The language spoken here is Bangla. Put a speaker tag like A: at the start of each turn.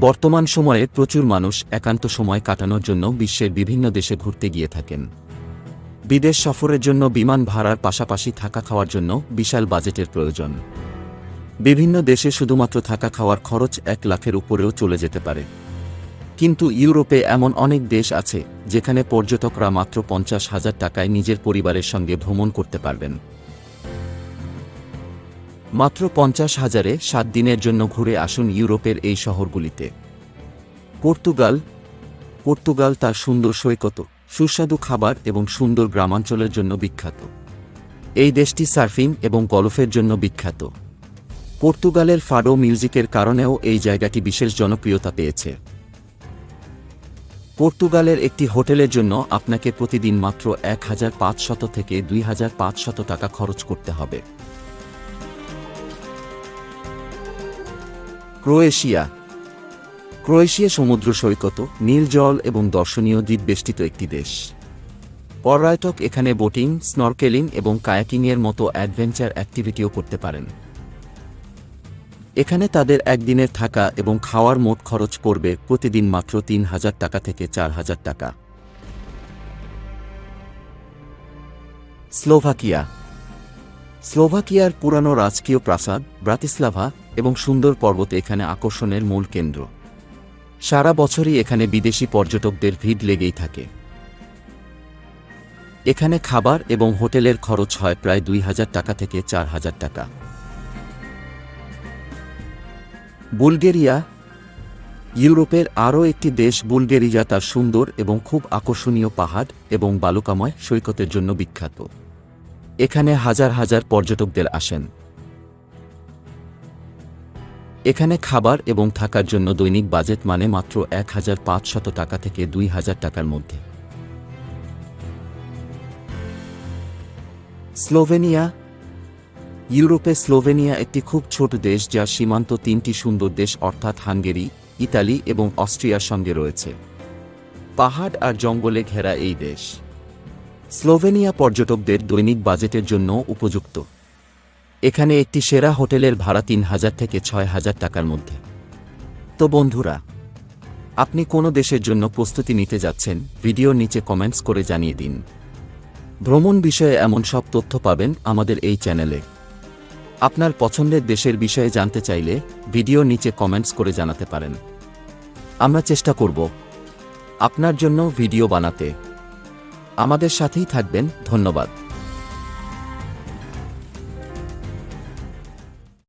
A: বর্তমান সময়ে প্রচুর মানুষ একান্ত সময় কাটানোর জন্য বিশ্বের বিভিন্ন দেশে ঘুরতে গিয়ে থাকেন। বিদেশ সফরের জন্য বিমান ভাড়ার পাশাপাশি থাকা খাওয়ার জন্য বিশাল বাজেটের প্রয়োজন। বিভিন্ন দেশে শুধুমাত্র থাকা খাওয়ার খরচ 1 লাখের উপরেও চলে যেতে পারে। কিন্তু ইউরোপে এমন অনেক দেশ আছে যেখানে পর্যটকরা মাত্র 50,000 টাকায় নিজের পরিবারের সঙ্গে ভ্রমণ করতে পারবেন। মাত্র 50,000-এ 7 দিনের জন্য ঘুরে আসুন ইউরোপের এই শহরগুলিতে। পর্তুগাল তার সুন্দর সৈকত, সুস্বাদু খাবার এবং সুন্দর গ্রামাঞ্চলের জন্য বিখ্যাত। এই দেশটি সার্ফিং এবং গলফের জন্য বিখ্যাত। পর্তুগালের ফাডো মিউজিকের কারণেও এই জায়গাটি বিশেষ জনপ্রিয়তা পেয়েছে। পর্তুগালের একটি হোটেলের জন্য আপনাকে প্রতিদিন মাত্র 1,500 থেকে 2,500 টাকা খরচ করতে হবে। ক্রোয়েশিয়া সমুদ্র সৈকত, নীল জল এবং দর্শনীয় দ্বীপ বেষ্টিত একটি দেশ। পর্যটক এখানে বোটিং, স্নরকেলিং এবং কায়াকিংয়ের মতো অ্যাডভেঞ্চার অ্যাক্টিভিটিও করতে পারেন। এখানে তাদের একদিনের থাকা এবং খাওয়ার মোট খরচ পড়বে প্রতিদিন মাত্র 3,000 টাকা থেকে 4,000 টাকা। স্লোভাকিয়ার পুরানো রাজকীয় প্রাসাদ, ব্রাতিস্লাভা এবং সুন্দর পর্বত এখানে আকর্ষণের মূল কেন্দ্র। সারা বছরই এখানে বিদেশি পর্যটকদের ভিড় লেগেই থাকে। এখানে খাবার এবং হোটেলের খরচ হয় প্রায় 2,000 টাকা থেকে 4,000 টাকা। বুলগেরিয়া ইউরোপের আরও একটি দেশ। বুলগেরিয়া তার সুন্দর এবং খুব আকর্ষণীয় পাহাড় এবং বালুকাময় সৈকতের জন্য বিখ্যাত। এখানে হাজার হাজার পর্যটকদের আসেন। এখানে খাবার এবং থাকার জন্য দৈনিক বাজেট মাত্র 1,500 টাকা থেকে 2,000 টাকার মধ্যে। স্লোভেনিয়া ইউরোপে স্লোভেনিয়া একটি খুব ছোট দেশ যা সীমান্ত 3টি সুন্দর দেশ অর্থাৎ হাঙ্গেরি, ইতালি এবং অস্ট্রিয়ার সঙ্গে রয়েছে। পাহাড় আর জঙ্গলে ঘেরা এই দেশ স্লোভেনিয়া পর্যটকদের দৈনিক বাজেটের জন্য উপযুক্ত। এখানে একটি সেরা হোটেলের ভাড়া 3,000 থেকে 6,000 টাকার মধ্যে। তো বন্ধুরা, আপনি কোন দেশের জন্য প্রস্তুতি নিতে যাচ্ছেন ভিডিওর নিচে কমেন্টস করে জানিয়ে দিন। ভ্রমণ বিষয়ে এমন সব তথ্য পাবেন আমাদের এই চ্যানেলে। আপনার পছন্দের দেশের বিষয়ে জানতে চাইলে ভিডিওর নিচে কমেন্টস করে জানাতে পারেন। আমরা চেষ্টা করব আপনার জন্য ভিডিও বানাতে। আমাদের সাথেই থাকবেন। ধন্যবাদ।